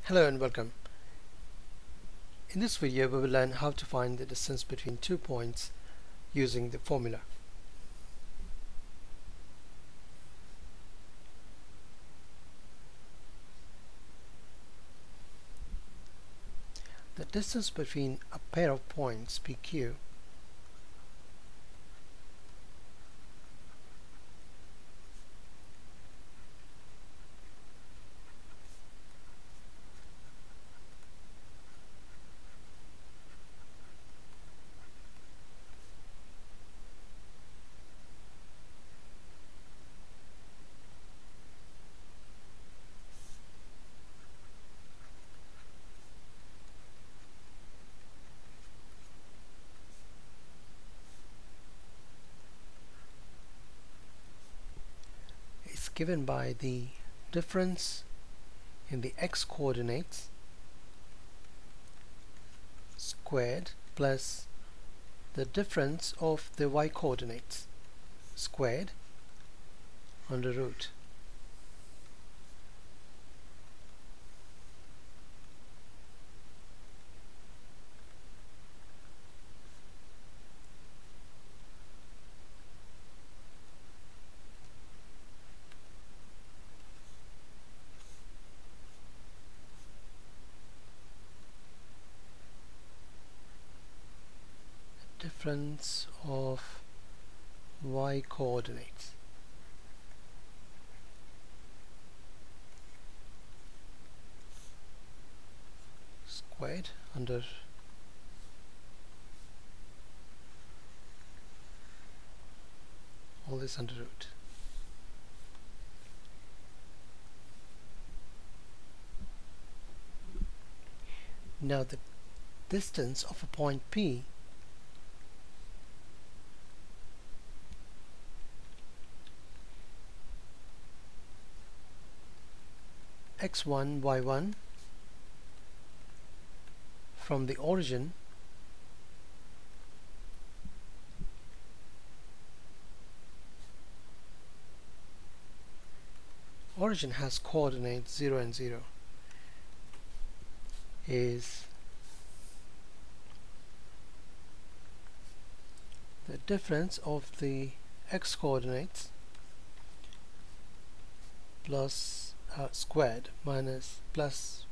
Hello and welcome. In this video we will learn how to find the distance between 2 points using the formula. The distance between a pair of points PQ is given by the difference in the x coordinates squared plus the difference of the y coordinates squared under root. Difference of y coordinates squared under all this under root. Now the distance of a point P x1 y1 from the origin has coordinates 0 and 0 is the difference of the x coordinates plus squared minus plus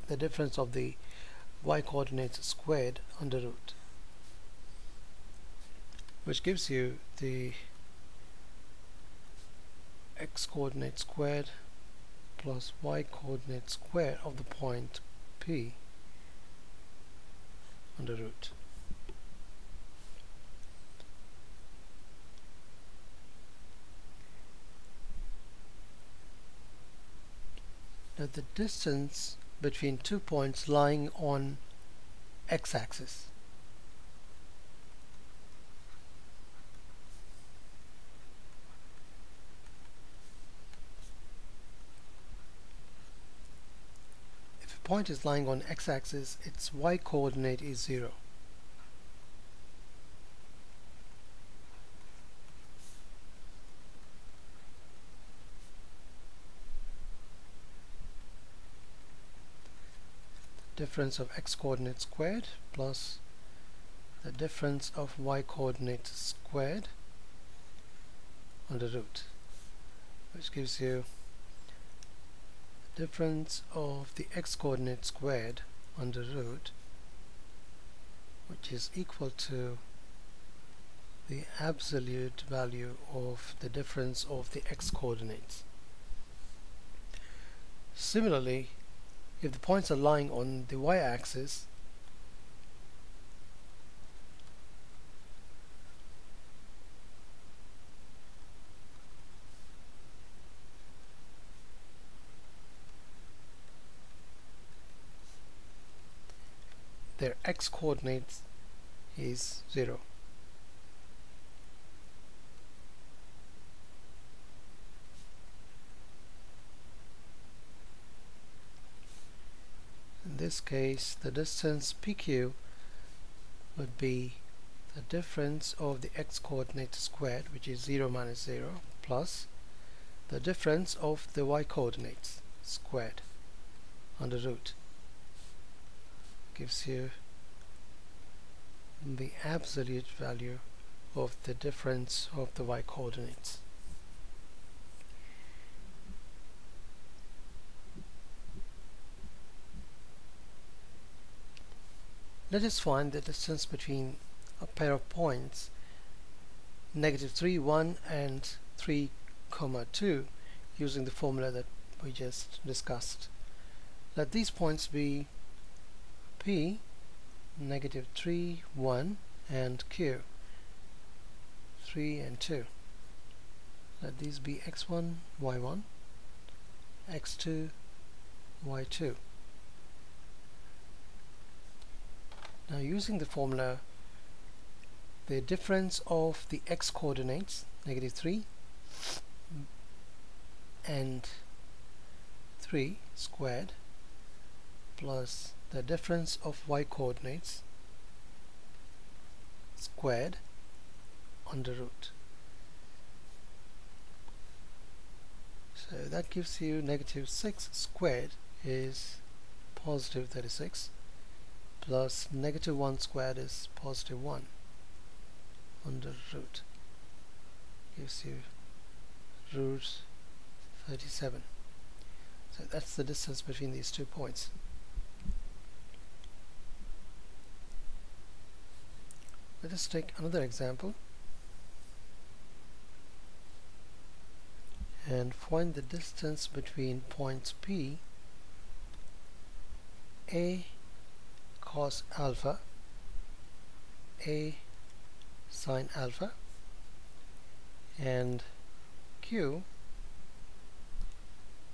the difference of the y coordinates squared under root, which gives you the x coordinate squared plus y coordinate squared of the point P under root. Now the distance between 2 points lying on x-axis if a point is lying on x-axis, its y coordinate is 0. Difference of x coordinate squared plus the difference of y coordinate squared under root, which gives you the difference of the x coordinate squared under root, which is equal to the absolute value of the difference of the x coordinates. Similarly, if the points are lying on the y-axis, their x coordinates is 0. In this case, the distance PQ would be the difference of the x coordinate squared, which is 0 minus 0, plus the difference of the y coordinates squared. under root. Gives you the absolute value of the difference of the y coordinates. Let us find the distance between a pair of points -3, 1 and 3, 2 using the formula that we just discussed. Let these points be P, -3, 1 and Q, 3 and 2. Let these be x1, y1, x2, y2. Now using the formula, the difference of the x coordinates, -3 and 3 squared, plus the difference of y coordinates squared under root. So that gives you -6 squared is positive 36, plus -1 squared is positive 1 under root. Gives you root 37. So that's the distance between these 2 points. Let us take another example and find the distance between points P, A cos alpha, A sin alpha, and Q,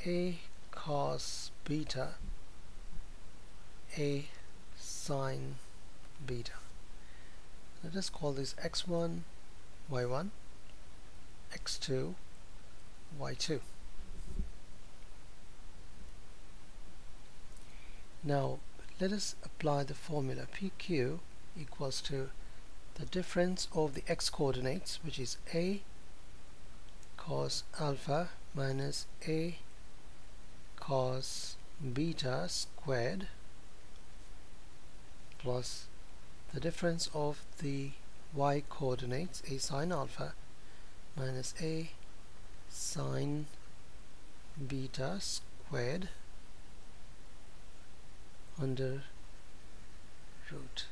A cos beta, A sin beta. Let us call this x1, y1, x2, y2. Now let us apply the formula PQ equals to the difference of the x coordinates, which is A cos alpha minus A cos beta squared, plus the difference of the y coordinates, A sin alpha minus A sin beta squared under root.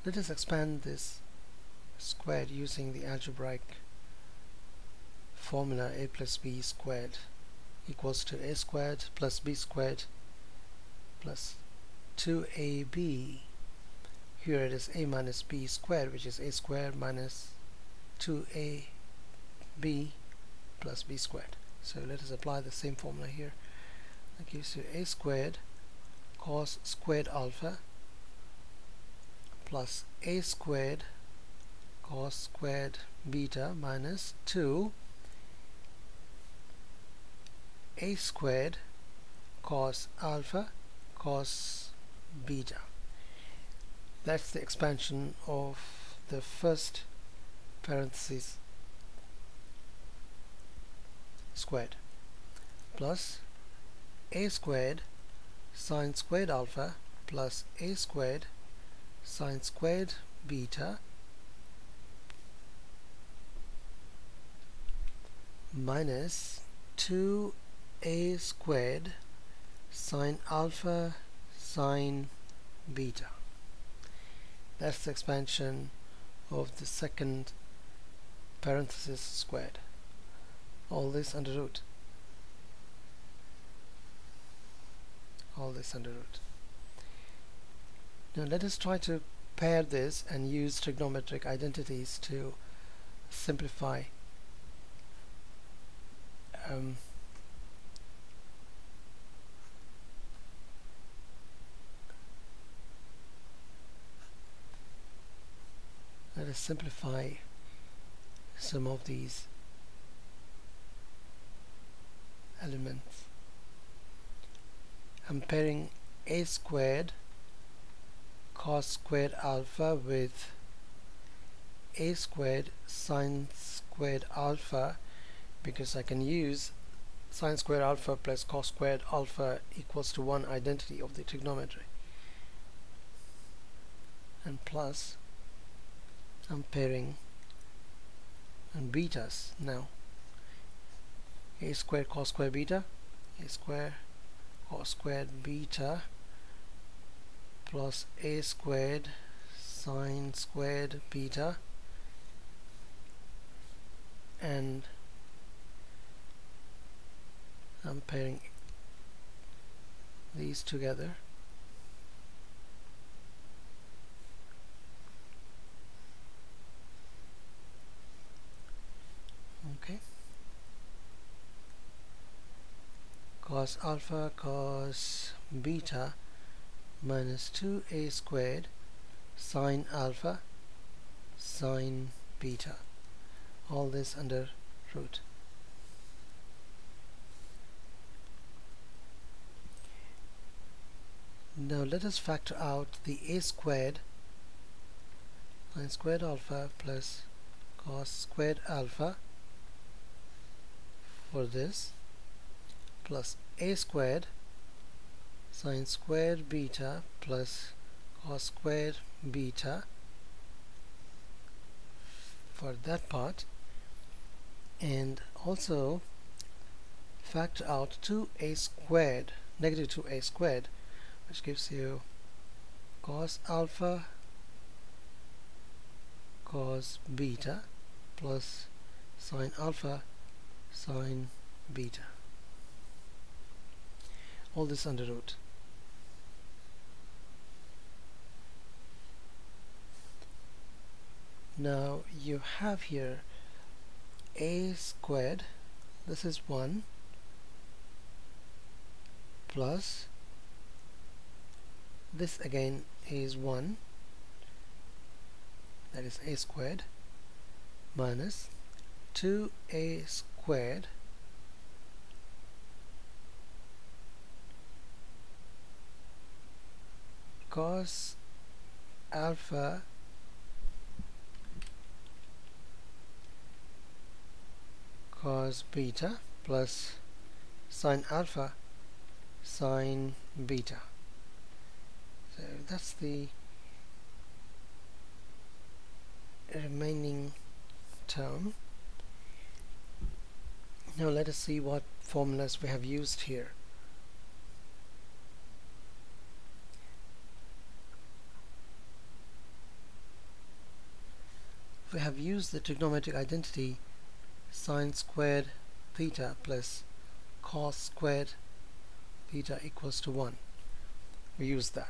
Let us expand this squared using the algebraic formula a plus b squared equals to a squared plus b squared plus 2ab. Here it is a minus b squared, which is a squared minus 2ab plus b squared. So let us apply the same formula here. That gives you a squared cos squared alpha plus a squared cos squared beta minus 2 a squared cos alpha cos beta. That's the expansion of the first parenthesis squared, plus a squared sin squared alpha plus a squared sin squared beta minus 2a squared sin alpha sin beta. That's the expansion of the second parenthesis squared. All this under root. All this under root. Now let us try to pair this and use trigonometric identities to simplify let us simplify some of these elements. I'm pairing a squared cos squared alpha with a squared sine squared alpha, because I can use sine squared alpha plus cos squared alpha equals to 1 identity of the trigonometry, and plus I'm pairing and betas now. A squared cos squared beta, a squared cos squared beta plus a squared sine squared beta, and I'm pairing these together. Okay. Cos alpha cos beta minus 2a squared sine alpha sine beta, all this under root. Now let us factor out the a squared sine squared alpha plus cos squared alpha for this, plus a squared sine squared beta plus cos squared beta for that part, and also factor out 2a squared, negative 2a squared, which gives you cos alpha cos beta plus sine alpha sine beta, all this under root. Now you have here a squared, this is 1, plus this again is 1, that is a squared, minus 2a squared cos alpha cos beta plus sine alpha sine beta. So that's the remaining term. Now let us see what formulas we have used here. We have used the trigonometric identity sine squared theta plus cos squared theta equals to 1. We use that.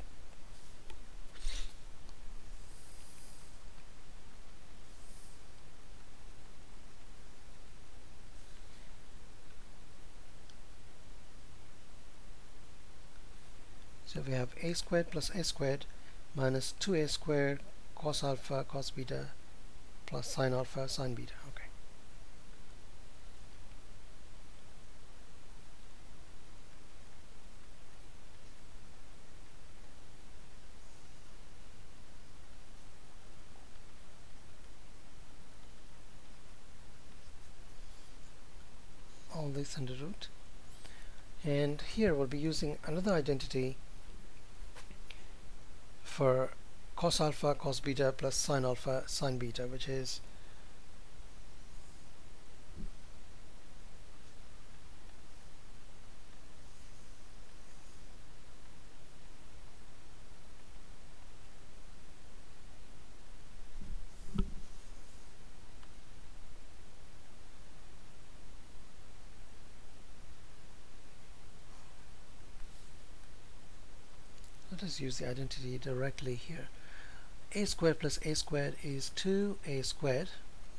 So we have a squared plus a squared minus 2a squared cos alpha cos beta plus sine alpha sine beta. Okay. All this under root, and here we'll be using another identity for cos alpha cos beta plus sine alpha sine beta, which is let us use the identity directly here. A squared plus a squared is 2a squared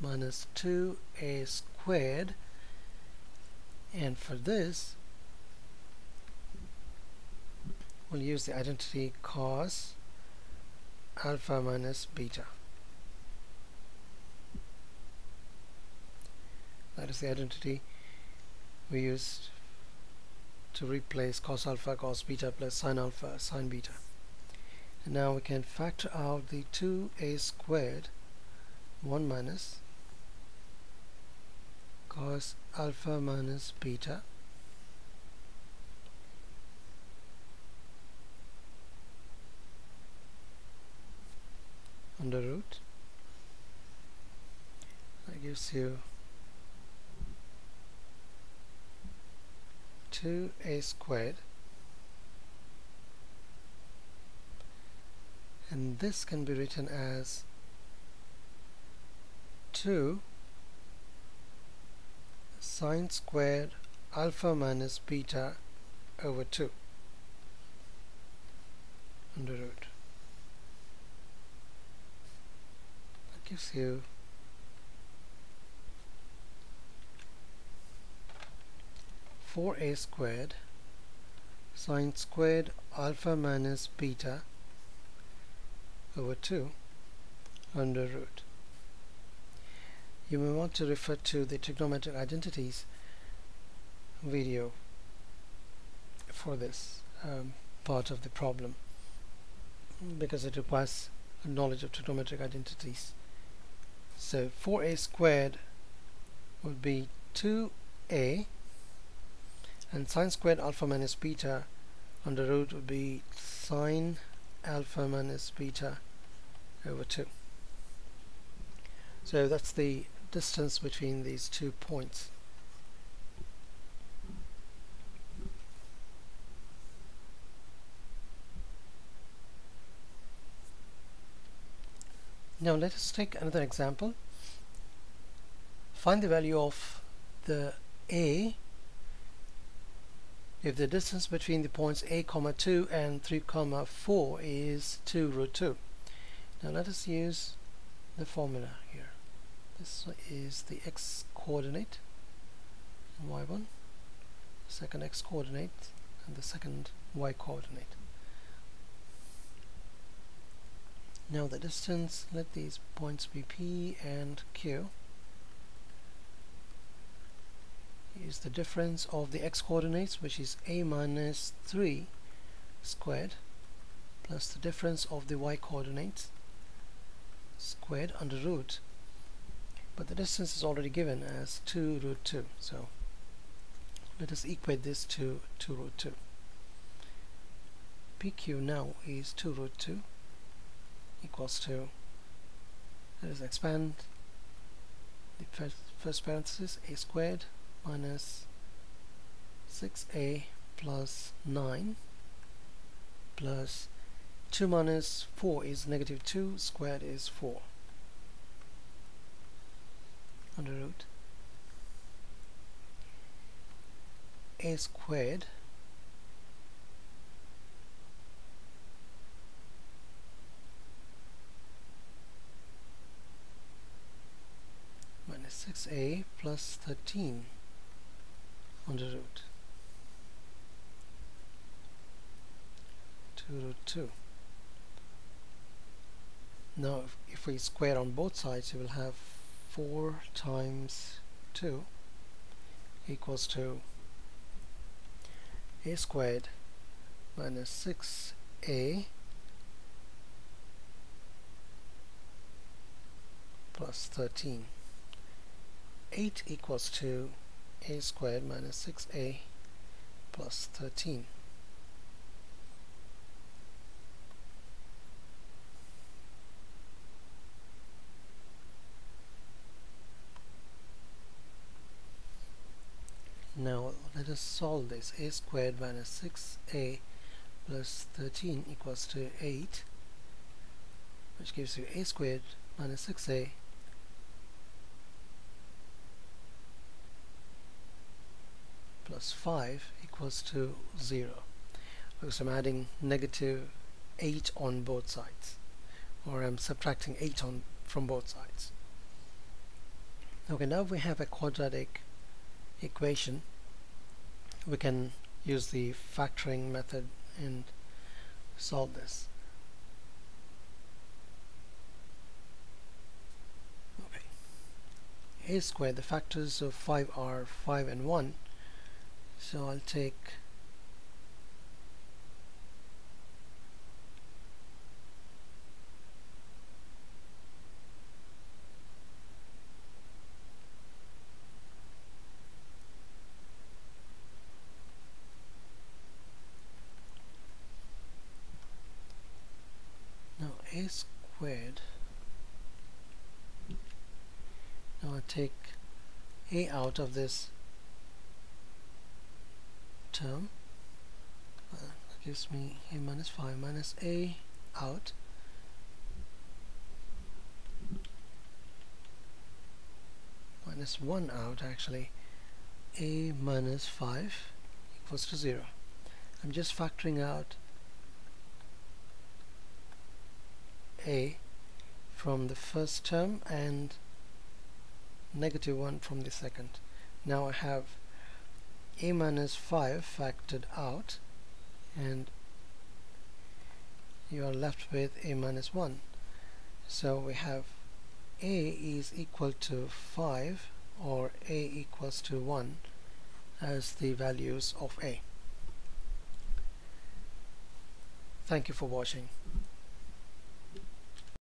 minus 2a squared, and for this we'll use the identity cos alpha minus beta. That is the identity we used to replace cos alpha cos beta plus sine alpha sine beta. And now we can factor out the 2a squared 1 minus cos alpha minus beta under root. That gives you 2a squared, and this can be written as 2 sine squared alpha minus beta over 2 under root. That gives you 4a squared sine squared alpha minus beta over 2 under root. You may want to refer to the trigonometric identities video for this part of the problem, because it requires knowledge of trigonometric identities. So 4a squared would be 2a, and sine squared alpha minus beta under root would be sine alpha minus beta over 2. So that's the distance between these 2 points. Now let us take another example. Find the value of the a if the distance between the points a, 2 and 3, 4 is 2 root 2. Now let us use the formula here. This is the x coordinate and y1, the second x coordinate and the second y coordinate. Now the distance, let these points be P and Q, is the difference of the x coordinates, which is a minus 3 squared, plus the difference of the y coordinates squared under root, but the distance is already given as 2 root 2, so let us equate this to 2 root 2. PQ now is 2 root 2 equals to, let us expand the first parenthesis, a squared minus 6a plus 9 plus 2 minus 4 is negative 2, squared is 4 under root a squared minus 6a plus 13 under root 2 root 2. Now if we square on both sides, you will have 4 times 2 equals to a squared minus 6a plus 13. 8 equals to a squared minus 6a plus 13. Now let us solve this. A squared minus 6a plus 13 equals to 8, which gives you a squared minus 6a plus 5 equals to 0, because I'm adding negative 8 on both sides, or I'm subtracting 8 from both sides. Okay, now we have a quadratic equation. We can use the factoring method and solve this. Okay, a squared, the factors of 5 are 5 and 1, so I'll take take a out of this term. That gives me a minus 5 minus a out, minus 1 out actually, a minus 5 equals to 0. I'm just factoring out a from the first term and negative 1 from the second. Now I have a minus 5 factored out, and you are left with a minus 1. So we have a is equal to 5 or a equals to 1 as the values of a. Thank you for watching.